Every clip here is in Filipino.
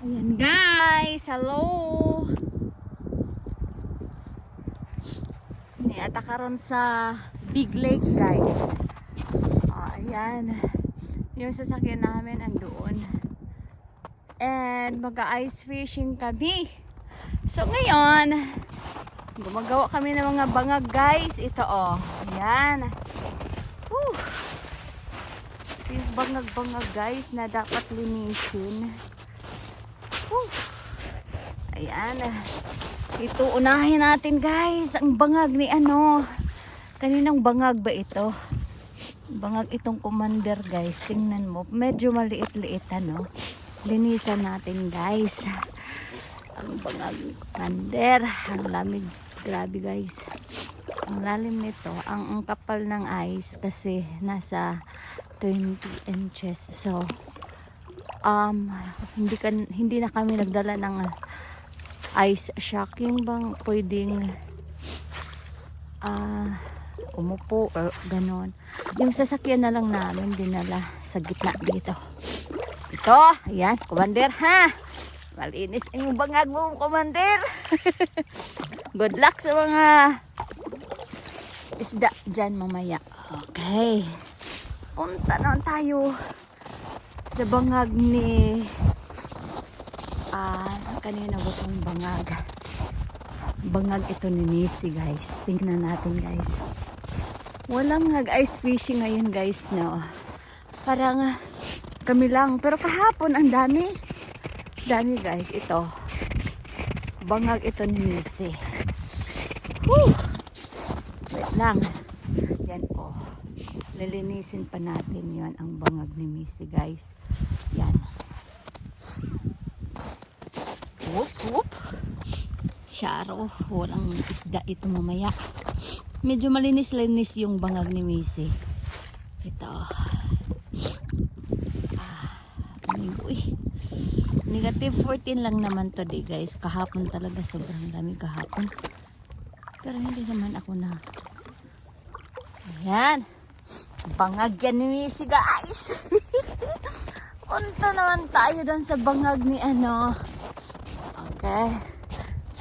Ayan guys, hello. Niata karon sa Big Lake guys. Ayan. Yung sasakyan namin andoon. And mag-ice fishing kami. So ngayon, gumagawa kami ng mga bangag guys. Ito oh. Ayan. Whew. Yung bangag-bangag guys na dapat linisin. Ayan. Ito unahin natin guys. Ang bangag ni ano. Kaninang bangag ba ito? Bangag itong commander guys. Tingnan mo. Medyo maliit-liit ano. Linisan natin guys. Ang bangag commander. Ang lamig. Grabe guys. Ang lalim nito. Ang kapal ng ice kasi nasa 20 inches. So hindi na kami nagdala ng ice shock, yung bang pwedeng umupo or ganon. Yung sasakyan na lang namin dinala sa gitna dito. Ito, ayan, commander ha. Malinis ang bangag mo, commander. Good luck sa mga isda dyan mamaya. Okay. Punta na tayo sa bangag ni kanina ba itong bangag ito ni Missy guys. Tingnan natin guys. Walang nag-ice fishing ngayon guys, no. Parang kami lang, pero kahapon ang dami guys. Ito bangag ito ni Missy. Wait lang. Yan oh. Lilinisin pa natin yon ang bangag ni Missy guys. Yan. Whoop whoop. Sharo. Walang isda ito mamaya. Medyo malinis-linis yung bangag ni Missy. Ito. Uy. Negative 14 lang naman to day guys. Kahapon talaga sobrang dami kahapon. Pero hindi naman ako na. Ayan. Bangag yan ni Missy guys. Punta naman tayo doon sa bangag ni ano. Okay.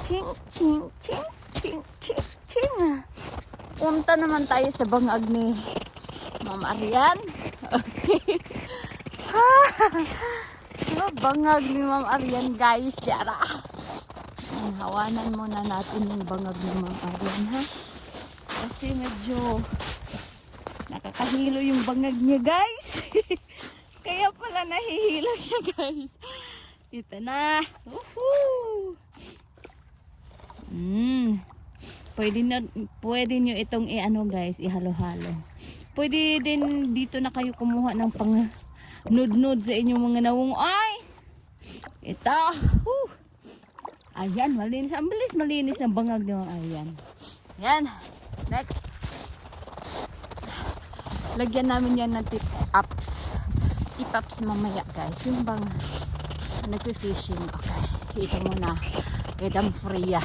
Ching ching ching ching ching ching. Punta naman tayo sa bangag ni Ma'am Arian. Okay. Bangag ni Ma'am Arian guys. Diara. Hawanan muna natin yung bangag ni Ma'am Arian ha. Kasi medyo nakakahilo yung bangag niya guys. Kaya pala nahihilo siya guys. Ito na. Woohoo! Pwede nyo itong i-ano guys, ihalo-halo. Pwede din dito na kayo kumuha ng pang nude-nude sa inyong mga nawong. Ay! Ito. Ayan, malinis. Ang bilis malinis ang bangag niyo. Ayan. Ayan. Next. Lagyan namin yan ng tip-ups. Tip-ups mamaya guys. Yung bang nag-fishing. Okay. Ito muna. Kay Dam Freya.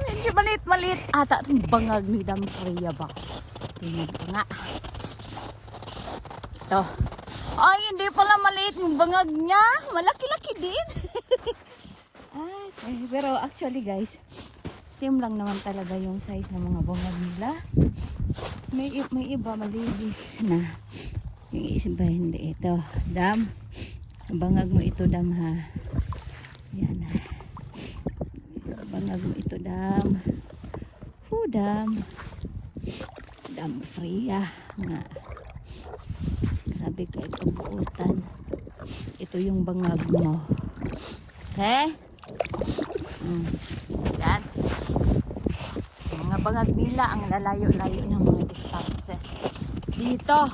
Medyo malit-malit. Ata itong bangag ni Dam Freya ba? Tingnan ko nga. Ito. Ay, hindi pala maliit yung bangag niya. Malaki-laki din. Okay. Pero actually guys, same lang naman talaga yung size ng mga bangag nila. May iba malinis na. Yung iba hindi. Ito, Dam. Bangag mo ito, Dam ha. Yan. Bangag mo ito, Dam. Dam. Dam Freya. Nga. Grabe kayo kabuutan. Ito yung bangag mo. Okay? Yan. Mga bangag nila ang lalayo-layo ng mga distances. Dito.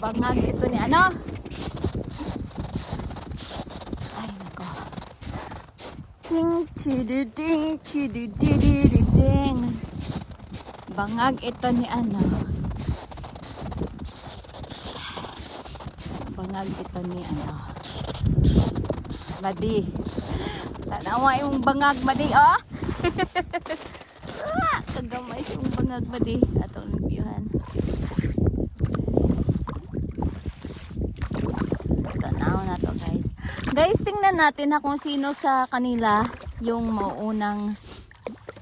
Bangag ito ni ano? Ay nako. Ting chididing chididididing. Bangag ito ni ano? Bangag ito ni ano? Madi. Tanawa yung bangag madi oh. Kagamay yung bangag madi atong libyuhan. Tanaw na to guys. tingnan natin na kung sino sa kanila yung mauunang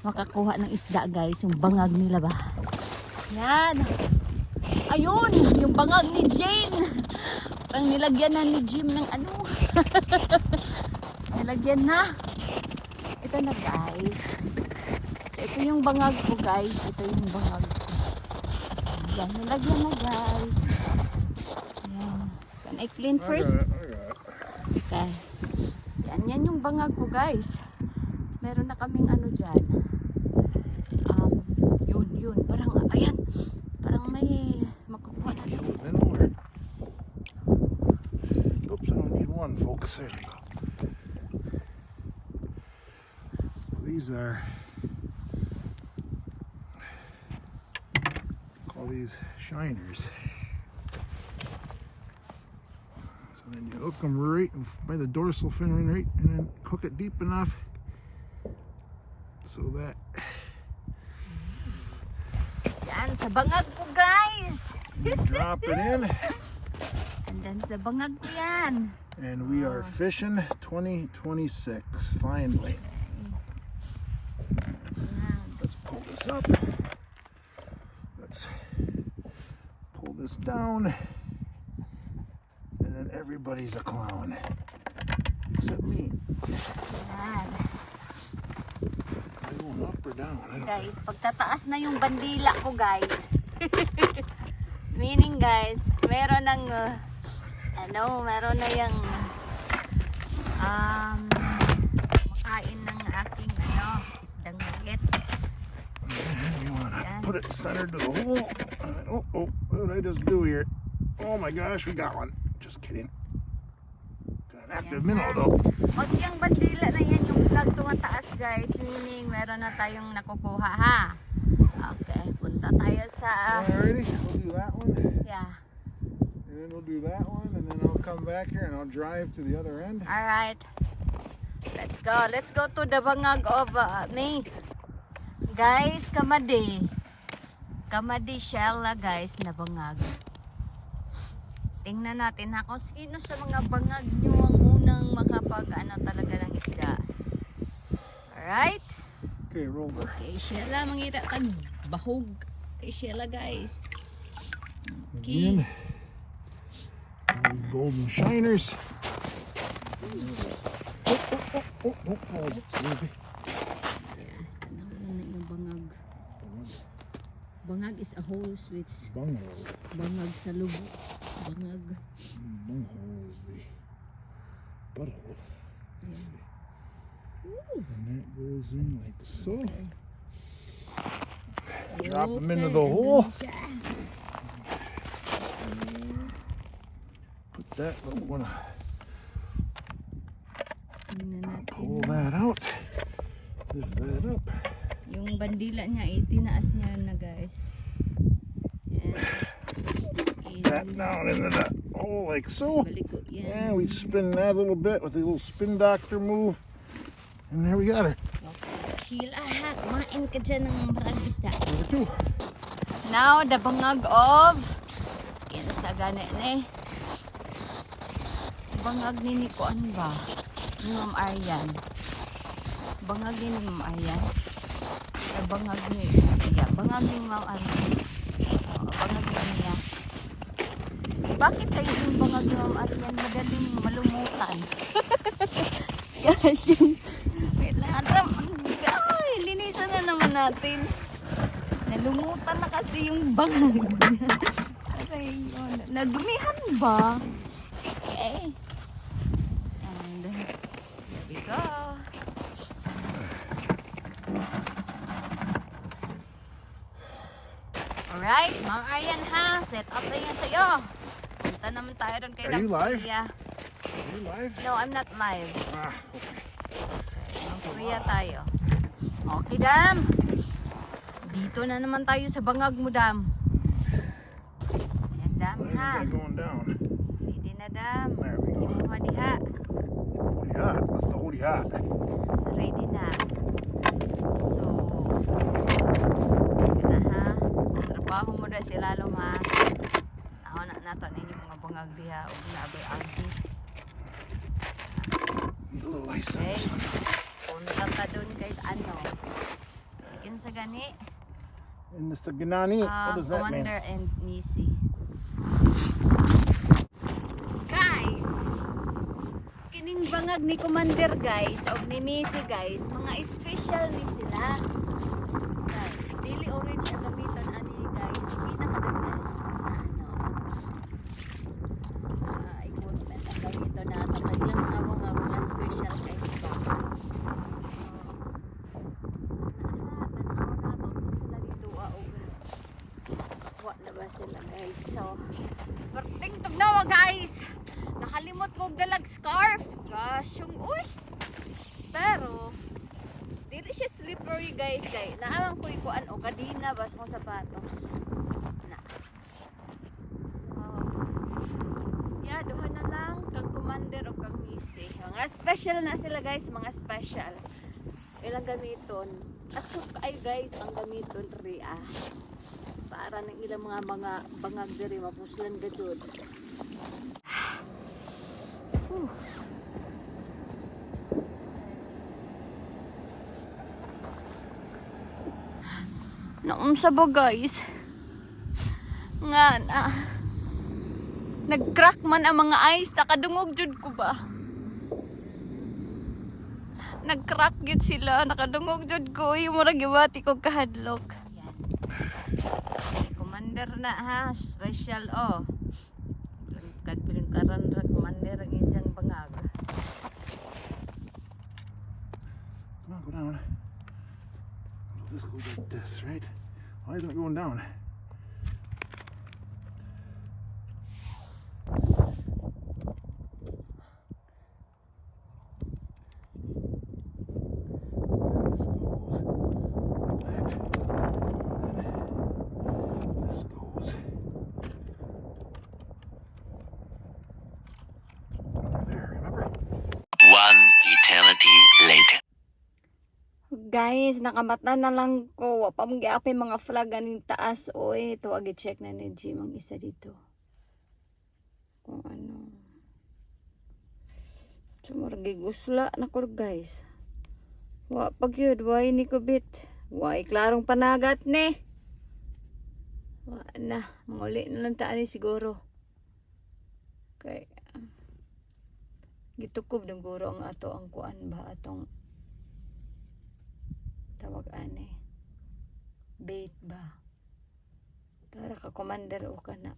makakuha ng isda guys. Yung bangag nila ba? Yan. Ayun, yung bangag ni Jane. Parang nilagyan na ni Jim ng ano. Nilagyan na. Ito na guys. So ito yung bangag ko guys. Ito yung bangag ko. Yan, nilagyan na guys. Yan. Can I clean first? Okay. Yan yung bangag ko guys. Meron na kaming ano dyan. Yun. Parang, ayan. Parang may makukuha na dito. Oops, I don't need one, folks. There we go. These are, call these shiners. So then you hook them right by the dorsal fin right, and then hook it deep enough so that. Yan, sa bangag ko guys. You drop it in. And then sa bangag ko yan. And we are fishing 2026 finally. Let's pull this up. Let's pull this down. And then everybody's a clown. Except me. Yan. Are they going up or down? I don't know. Guys, pagtataas na yung bandila ko guys. Meaning guys, meron ng meron na yung makain ng aking isdang maliit. You want to Yan. put it centered to the hole. Oh, what did I just do here? Oh my gosh, we got one. Just kidding. Got an active minnow though. Pag yung bandila na yan yung flag tumataas guys, meaning meron na tayong nakukuha ha. Okay, punta tayo sa Alrighty, we'll do that one. yeah. And then we'll do that one, and then I'll come back here and I'll drive to the other end. All right. Let's go. Let's go to the bangag of me. Guys, kamadi. Kamadi shella guys na bangag. Tingnan natin ha kung sino sa mga bangag nyo ang unang makapag talaga ng isda. Alright? Okay, roll there. Okay, shella mangira tag bahog. Okay, shella guys. Okay. Again, these golden shiners. Oh, baby. Yeah, tanaw na yung bangag. Bangag is a hole with Bunghole. bangag sa lubot. Bangag. Bunghole is the butthole. Yeah. And that goes in like so. Okay. Drop them into Okay, the hole. andun siya. Put that little one. Tingnan natin. Pull that out. Lift that up. Yung bandila niya, tinaas niya na guys. Yan. That down into that hole like so. Balik ko yan. And we spin that a little bit with the little spin doctor move. And there we got her. Okay. Sheila ha, kumain ka dyan ng maraming isda. Number two. Now, the bangag of yan sa gana eh. Bangag ni ko ano ba? Ni Ma'am Aryan. Bangag ni Ma'am Aryan. Bangag ni bangag ni Ma'am Aryan. Bangag niya. Bakit kayo yung bangag ni Ma'am Aryan madaling malumutan? Gosh, yung wait lang. Ay, linisan na naman natin. Nalumutan na kasi yung bangag. Aray, nadumihan ba? Okay. And there we go. Alright, Ma'am Aryan ha. Set up na yan sa'yo. Punta naman tayo doon kay Are you live? Kuya. Are you live? No, I'm not live. Ah, okay. Kuya tayo. Okay, Dam. Dito na naman tayo sa bangag mo, Dam. Ayan, Dam Why ha. is that going down? Ready na, Dam. There we go. Yung mga diha. Holy hot. What's the holy hot? Ready na. So, yun na ha. Trabaho mo na si Lalom ha. Ako na nato ninyo mga bangag diha o nabay agi. Need a little ice on Okay. this one. Punta ka dun kay ano. Kinsa gani? And the Saganani, what does that mean? Commander and Nisi. Guys, kining bangag ni Commander guys, o ni Nisi guys, mga special ni sila. Guys, dili orange ang gamiton ani guys, pinaka-the best na equipment ang gamiton nato. Ilang amo nga mga special kay iba. Wa na ba sila guys? So, perting tugnawa guys. Nakalimot kong dalag scarf. Gosh, yung uy. Pero, dili siya slippery guys. Naamang ko ikuan o kadina bas kong sapatos. Na. So, yeah, duha na lang kang commander o kang misi. Mga special na sila guys, mga special. Ilang gamiton. At ay guys, ang gamiton ria. Para ng ilang mga bangag diri mapuslan gajud. Naunsa ba guys? Nga na. Nag-crack man ang mga ice, nakadungog jud ko ba? Nag-crack gid sila, nakadungog jud ko, yung murag giwati ko kahadlok. Commander na ha, special oh. Kadpiling karan ra commander ang inyang bangag. Come on, go down. This goes like this, right? Why isn't it going down? This goes over there, remember? One eternity later. Guys, nakamata na lang ko. Wa pa mong giapay mga flag aning taas. Oy, ito agi check na ni Jim ang isa dito. Kung ano. Sumurgi gusla na ko guys. Wa pag yun, wa ini ko bit. Wa klarong panagat ne. Wa na, muli na lang taan ni siguro. Okay. Gitukob ng guro ang ato ang kuan ba atong tawag ani bait ba tara ka commander o kana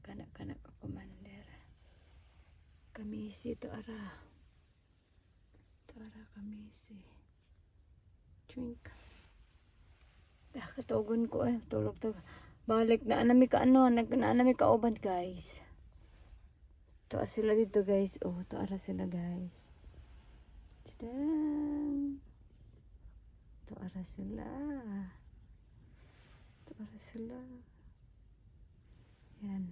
kana ka commander kamisi to ara kamisi drink katugon ko tulog to balik na anami ka ano naanami ka uban guys. Tuwa sila dito guys. Oh, tuwa sila guys. Tadang! Tuwa sila. Tuwa sila. Yan.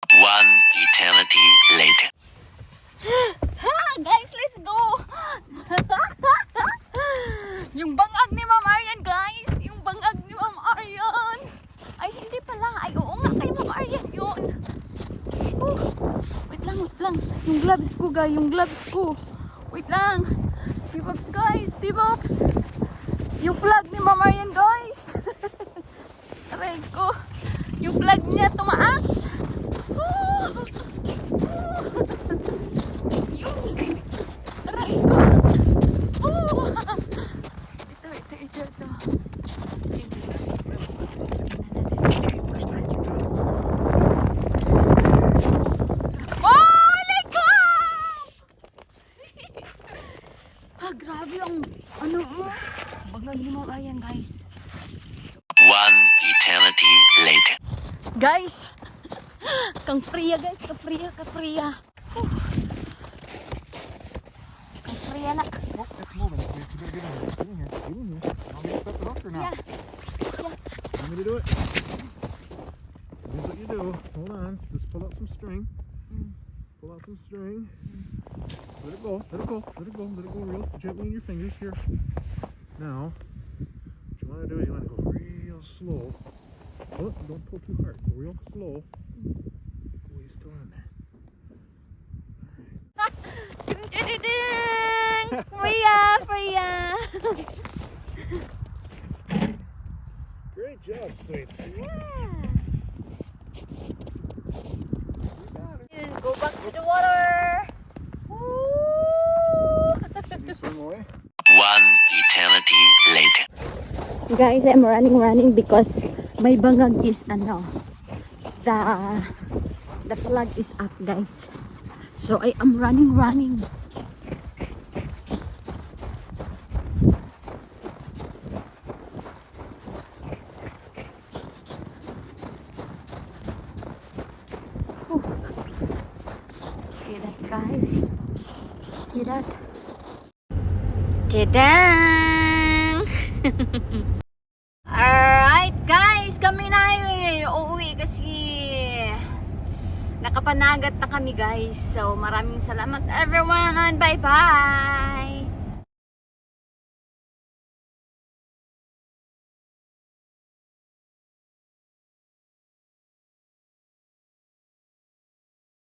One eternity later. Ha! Guys, let's go! Yung bangag ni Ma'am Aryan guys! Yung bangag ni Ma'am Aryan! Ay, hindi pala. Ay, oo nga kay Ma'am Aryan yun. Wait lang. Yung gloves ko, guys. Wait lang. T-Bops, guys. T-Bops. Yung flag ni Ma'am Aryan, guys. Aray ko. Yung flag niya tumaas. Yung. Aray ko. Ito. Grabe ang bangag ni Ma'am Aryan guys. One eternity later. Guys, kang Freya guys, ka Freya. Kang Freya na. Oh, it's moving. You better get in here. Get in here. I'll get set it up or not? Yeah. Want me to do it? Here's what you do. Hold on. Just pull out some string. Pull out some string. Let it go. Real gently in your fingers here. Now, what you want to do is you want to go real slow Oh, don't pull too hard. Go real slow. Oh, he's still in there. Freya! Great job, Sweets. Go back to the water! Can you swim away? One eternity later. Guys, I'm running because my bangag is the flag is up, guys. So I am running. Whew. See that, guys? See that? Tadang! Alright guys, kami na uuwi kasi nakapanagat na kami guys. So maraming salamat everyone and bye bye!